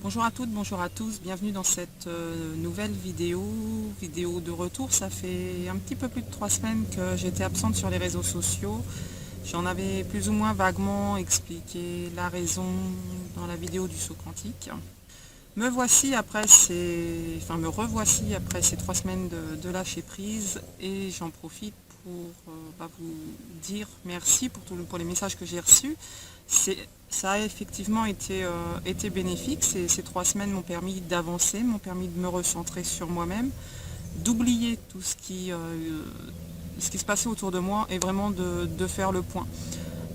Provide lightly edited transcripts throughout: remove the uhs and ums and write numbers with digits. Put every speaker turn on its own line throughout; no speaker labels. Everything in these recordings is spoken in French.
Bonjour à toutes, bonjour à tous, bienvenue dans cette nouvelle vidéo de retour. Ça fait un petit peu plus de 3 semaines que j'étais absente sur les réseaux sociaux. J'en avais plus ou moins vaguement expliqué la raison dans la vidéo du saut quantique. Me revoici après ces 3 semaines de lâcher prise et j'en profite pour vous dire merci pour les messages que j'ai reçus. Ça a effectivement été bénéfique. Ces 3 semaines m'ont permis d'avancer, m'ont permis de me recentrer sur moi-même, d'oublier tout ce qui se passait autour de moi et vraiment de faire le point.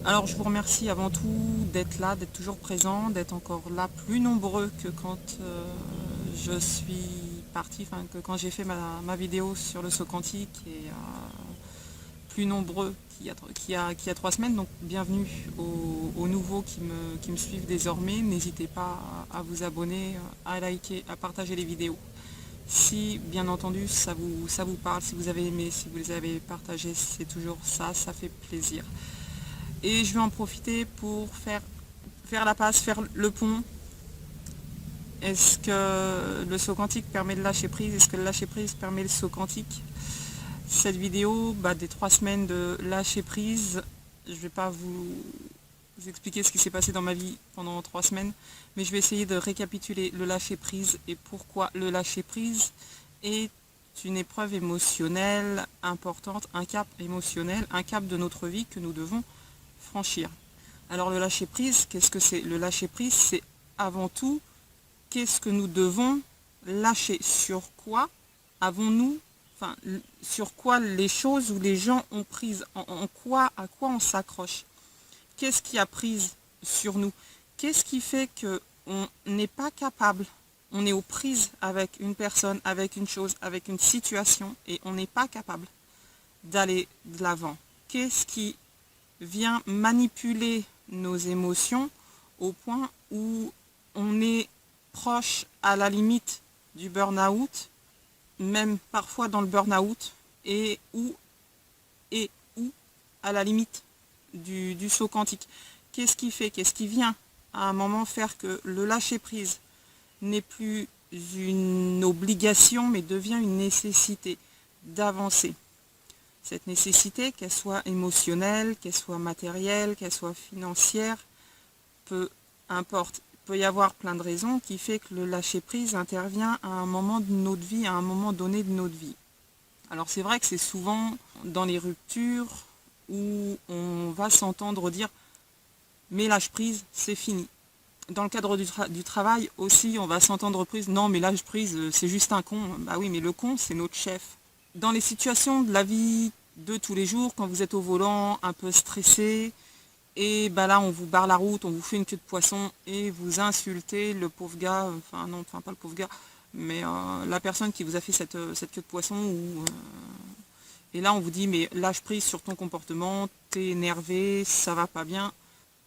Alors je vous remercie avant tout d'être là, d'être toujours présent, d'être encore là plus nombreux que quand je suis partie, que quand j'ai fait ma vidéo sur le saut quantique et plus nombreux qu'il y a 3 semaines. Donc bienvenue aux nouveaux qui me suivent désormais. N'hésitez pas à vous abonner, à liker, à partager les vidéos. Si bien entendu ça vous parle, si vous avez aimé, si vous les avez partagés, c'est toujours ça fait plaisir. Et je vais en profiter pour faire la passe, faire le pont. Est-ce que le saut quantique permet de lâcher prise? Est-ce que le lâcher prise permet le saut quantique? Cette vidéo des 3 semaines de lâcher prise, je ne vais pas vous expliquer ce qui s'est passé dans ma vie pendant 3 semaines, mais je vais essayer de récapituler le lâcher prise et pourquoi le lâcher prise est une épreuve émotionnelle importante, un cap émotionnel, un cap de notre vie que nous devons franchir. Alors le lâcher prise, qu'est-ce que c'est? Le lâcher prise, c'est avant tout, qu'est-ce que nous devons lâcher? Sur quoi avons-nous, sur quoi les choses ou les gens ont prise? À quoi on s'accroche? Qu'est-ce qui a prise sur nous? Qu'est-ce qui fait qu'on n'est pas capable, on est aux prises avec une personne, avec une chose, avec une situation, et on n'est pas capable d'aller de l'avant? Qu'est-ce qui vient manipuler nos émotions au point où on est proche à la limite du burn-out, même parfois dans le burn-out, et où à la limite du saut quantique? Qu'est-ce qui vient à un moment faire que le lâcher-prise n'est plus une obligation, mais devient une nécessité d'avancer? Cette nécessité, qu'elle soit émotionnelle, qu'elle soit matérielle, qu'elle soit financière, peu importe. Il peut y avoir plein de raisons qui fait que le lâcher-prise intervient à un moment de notre vie, à un moment donné de notre vie. Alors c'est vrai que c'est souvent dans les ruptures où on va s'entendre dire « mais lâche-prise, c'est fini ». Dans le cadre du travail aussi, on va s'entendre prise « non mais lâche-prise, c'est juste un con ». Bah oui, mais le con, c'est notre chef. Dans les situations de la vie de tous les jours, quand vous êtes au volant, un peu stressé, et là on vous barre la route, on vous fait une queue de poisson et vous insultez le pauvre gars, pas le pauvre gars, mais la personne qui vous a fait cette queue de poisson, et là on vous dit mais lâche prise sur ton comportement, t'es énervé, ça va pas bien.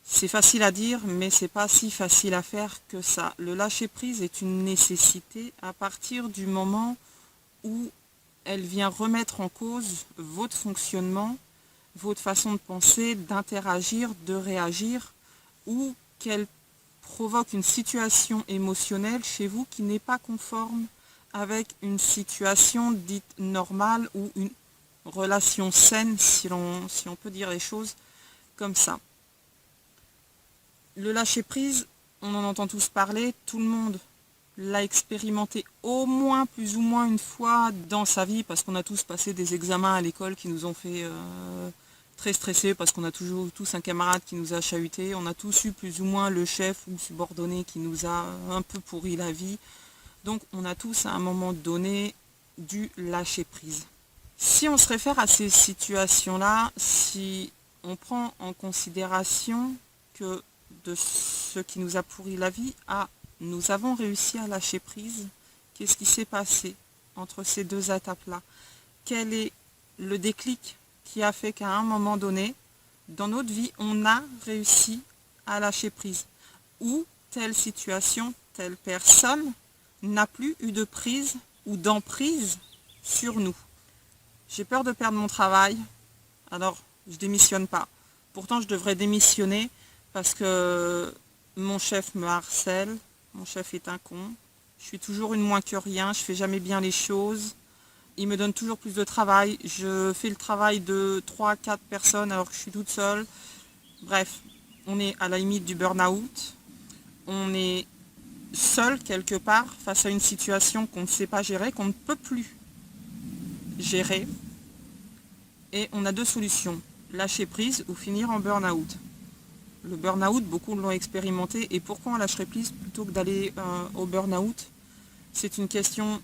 C'est facile à dire, mais c'est pas si facile à faire que ça. Le lâcher prise est une nécessité à partir du moment où elle vient remettre en cause votre fonctionnement, votre façon de penser, d'interagir, de réagir, ou qu'elle provoque une situation émotionnelle chez vous qui n'est pas conforme avec une situation dite normale ou une relation saine, si on peut dire les choses comme ça. Le lâcher-prise, on en entend tous parler, tout le monde l'a expérimenté au moins, plus ou moins une fois dans sa vie, parce qu'on a tous passé des examens à l'école qui nous ont fait très stressés, parce qu'on a toujours tous un camarade qui nous a chahuté, on a tous eu plus ou moins le chef ou subordonné qui nous a un peu pourri la vie. Donc on a tous à un moment donné dû lâcher prise. Si on se réfère à ces situations-là, si on prend en considération que de ce qui nous a pourri la vie nous avons réussi à lâcher prise, qu'est-ce qui s'est passé entre ces deux étapes-là? Quel est le déclic qui a fait qu'à un moment donné, dans notre vie, on a réussi à lâcher prise? Ou telle situation, telle personne n'a plus eu de prise ou d'emprise sur nous. J'ai peur de perdre mon travail, alors je démissionne pas. Pourtant, je devrais démissionner parce que mon chef me harcèle, Mon chef est un con. Je suis toujours une moins que rien. Je fais jamais bien les choses. Il me donne toujours plus de travail. Je fais le travail de 3-4 personnes alors que je suis toute seule. Bref, on est à la limite du burn-out. On est seul quelque part face à une situation qu'on ne sait pas gérer, qu'on ne peut plus gérer. Et on a deux solutions, lâcher prise ou finir en burn-out. Le burn-out, beaucoup l'ont expérimenté. Et pourquoi on lâcherait prise plutôt que d'aller au burn-out? C'est une question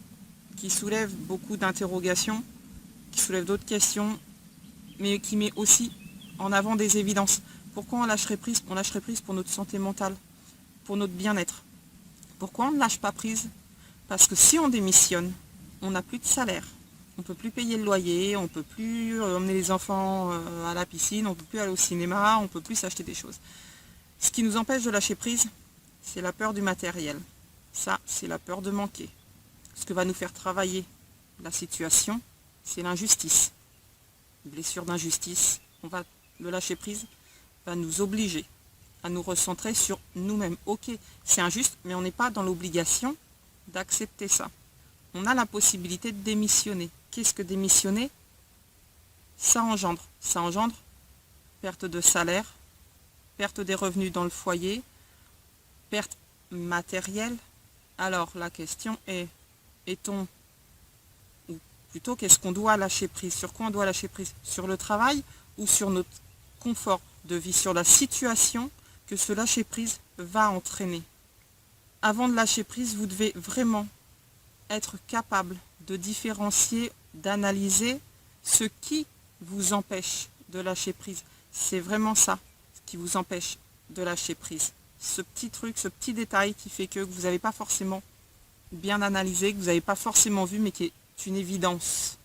qui soulève beaucoup d'interrogations, qui soulève d'autres questions, mais qui met aussi en avant des évidences. Pourquoi on lâcherait prise? On lâcherait prise pour notre santé mentale, pour notre bien-être. Pourquoi on ne lâche pas prise? Parce que si on démissionne, on n'a plus de salaire. On ne peut plus payer le loyer, on ne peut plus emmener les enfants à la piscine, on ne peut plus aller au cinéma, on ne peut plus s'acheter des choses. Ce qui nous empêche de lâcher prise, c'est la peur du matériel. Ça, c'est la peur de manquer. Ce que va nous faire travailler la situation, c'est l'injustice. Blessure d'injustice, le lâcher prise va nous obliger à nous recentrer sur nous-mêmes. Ok, c'est injuste, mais on n'est pas dans l'obligation d'accepter ça. On a la possibilité de démissionner. Qu'est-ce que démissionner? Ça engendre perte de salaire, perte des revenus dans le foyer, perte matérielle. Alors la question est, ou plutôt qu'est-ce qu'on doit lâcher prise? Sur quoi on doit lâcher prise? Sur le travail ou sur notre confort de vie, sur la situation que ce lâcher prise va entraîner? Avant de lâcher prise, vous devez vraiment être capable de différencier, d'analyser ce qui vous empêche de lâcher prise. C'est vraiment ça qui vous empêche de lâcher prise. Ce petit truc, ce petit détail qui fait que vous n'avez pas forcément bien analysé, que vous n'avez pas forcément vu, mais qui est une évidence.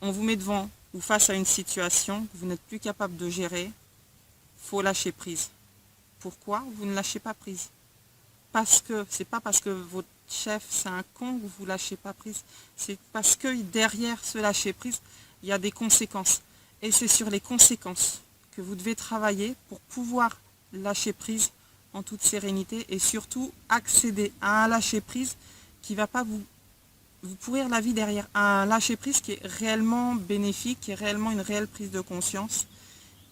On vous met devant ou face à une situation que vous n'êtes plus capable de gérer, il faut lâcher prise. Pourquoi vous ne lâchez pas prise? Parce que c'est pas parce que votre chef c'est un con que vous lâchez pas prise, c'est parce que derrière ce lâcher prise, il y a des conséquences. Et c'est sur les conséquences que vous devez travailler pour pouvoir lâcher prise en toute sérénité et surtout accéder à un lâcher prise qui ne va pas vous pourrir la vie derrière. Un lâcher prise qui est réellement bénéfique, qui est réellement une réelle prise de conscience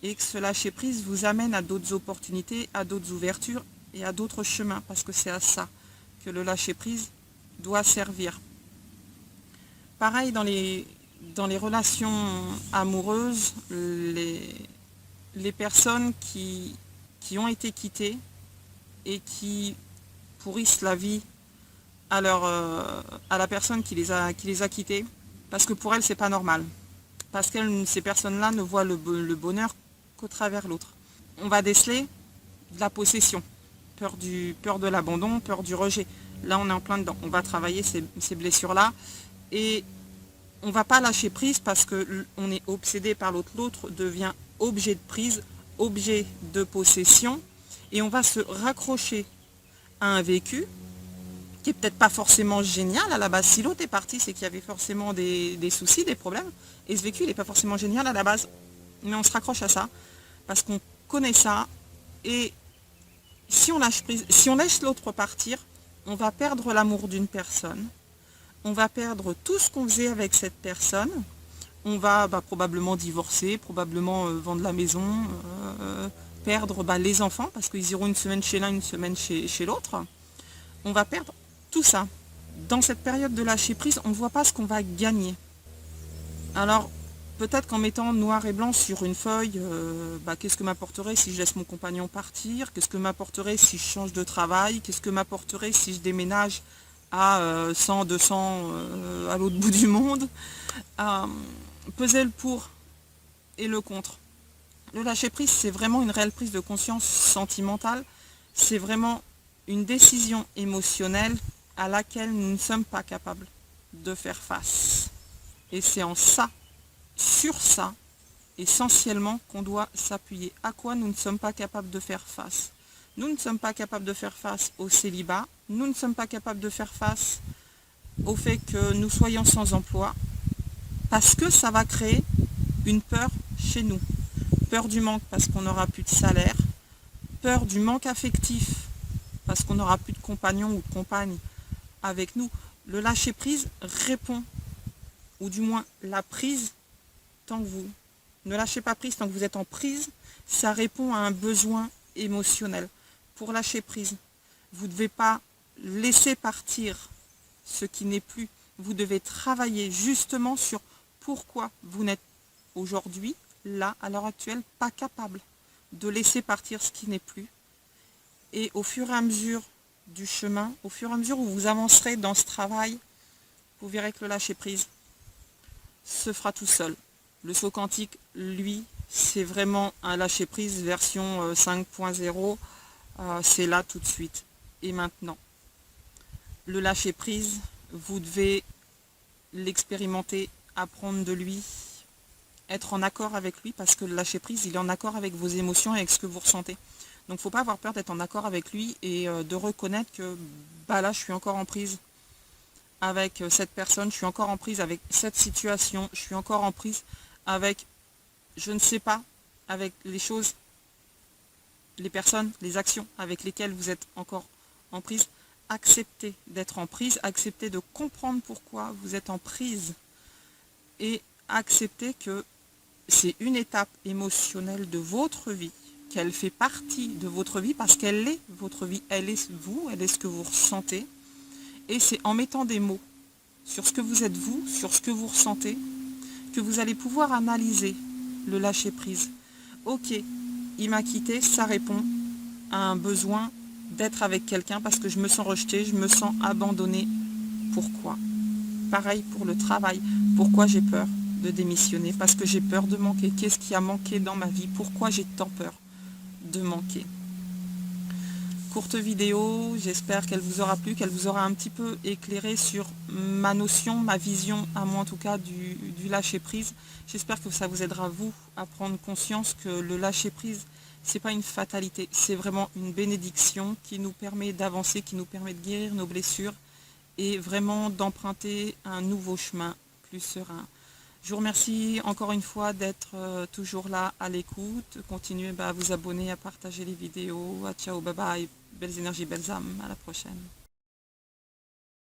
et que ce lâcher prise vous amène à d'autres opportunités, à d'autres ouvertures et à d'autres chemins, parce que c'est à ça que le lâcher prise doit servir. Pareil dans les relations amoureuses, les personnes qui ont été quittées et qui pourrissent la vie à la personne qui les a quittées, parce que pour elles c'est pas normal, parce que ces personnes-là ne voient le bonheur qu'au travers l'autre. On va déceler de la possession, peur de l'abandon, peur du rejet. Là on est en plein dedans, on va travailler ces blessures-là et on ne va pas lâcher prise parce qu'on est obsédé par l'autre. L'autre devient objet de prise, objet de possession et on va se raccrocher à un vécu qui est peut-être pas forcément génial à la base. Si l'autre est parti, c'est qu'il y avait forcément des soucis, des problèmes. Et ce vécu, il n'est pas forcément génial à la base. Mais on se raccroche à ça parce qu'on connaît ça. Et si on lâche prise, si on laisse l'autre partir, on va perdre l'amour d'une personne. On va perdre tout ce qu'on faisait avec cette personne. On va probablement divorcer, probablement vendre la maison, perdre les enfants parce qu'ils iront une semaine chez l'un, une semaine chez l'autre. On va perdre tout ça. Dans cette période de lâcher prise, on ne voit pas ce qu'on va gagner. Alors, peut-être qu'en mettant noir et blanc sur une feuille, qu'est-ce que m'apporterait si je laisse mon compagnon partir? Qu'est-ce que m'apporterait si je change de travail? Qu'est-ce que m'apporterait si je déménage à 100, 200 à l'autre bout du monde? Peser le pour et le contre. Le lâcher prise, c'est vraiment une réelle prise de conscience sentimentale. C'est vraiment une décision émotionnelle à laquelle nous ne sommes pas capables de faire face. Et c'est sur ça, essentiellement, qu'on doit s'appuyer. À quoi nous ne sommes pas capables de faire face? Nous ne sommes pas capables de faire face au célibat. Nous ne sommes pas capables de faire face au fait que nous soyons sans emploi, parce que ça va créer une peur chez nous. Peur du manque parce qu'on n'aura plus de salaire, peur du manque affectif parce qu'on n'aura plus de compagnon ou de compagne avec nous. Le lâcher-prise répond, ou du moins la prise, tant que vous ne lâchez pas prise, tant que vous êtes en prise, ça répond à un besoin émotionnel. Pour lâcher prise, vous ne devez pas laisser partir ce qui n'est plus. Vous devez travailler justement sur pourquoi vous n'êtes aujourd'hui, là, à l'heure actuelle, pas capable de laisser partir ce qui n'est plus. Et au fur et à mesure du chemin, au fur et à mesure où vous avancerez dans ce travail, vous verrez que le lâcher-prise se fera tout seul. Le saut quantique, lui, c'est vraiment un lâcher-prise version 5.0. C'est là tout de suite et maintenant. Le lâcher-prise, vous devez l'expérimenter, apprendre de lui, être en accord avec lui, parce que le lâcher-prise, il est en accord avec vos émotions et avec ce que vous ressentez. Donc il ne faut pas avoir peur d'être en accord avec lui et de reconnaître que là, je suis encore en prise avec cette personne, je suis encore en prise avec cette situation, je suis encore en prise avec, je ne sais pas, avec les choses, les personnes, les actions avec lesquelles vous êtes encore en prise. Acceptez d'être en prise, acceptez de comprendre pourquoi vous êtes en prise et acceptez que c'est une étape émotionnelle de votre vie, qu'elle fait partie de votre vie parce qu'elle est votre vie, elle est vous, elle est ce que vous ressentez. Et c'est en mettant des mots sur ce que vous êtes vous, sur ce que vous ressentez, que vous allez pouvoir analyser le lâcher-prise. Ok, il m'a quitté, ça répond à un besoin d'être avec quelqu'un parce que je me sens rejetée, je me sens abandonnée. Pourquoi? Pareil pour le travail. Pourquoi j'ai peur de démissionner? Parce que j'ai peur de manquer. Qu'est-ce qui a manqué dans ma vie? Pourquoi j'ai tant peur de manquer? Courte vidéo, j'espère qu'elle vous aura plu, qu'elle vous aura un petit peu éclairé sur ma notion, ma vision, à moi en tout cas, du lâcher-prise. J'espère que ça vous aidera, vous, à prendre conscience que le lâcher-prise, c'est pas une fatalité, c'est vraiment une bénédiction qui nous permet d'avancer, qui nous permet de guérir nos blessures et vraiment d'emprunter un nouveau chemin plus serein. Je vous remercie encore une fois d'être toujours là à l'écoute. Continuez à vous abonner, à partager les vidéos. Ciao, bye bye. Belles énergies, belles âmes. À la prochaine.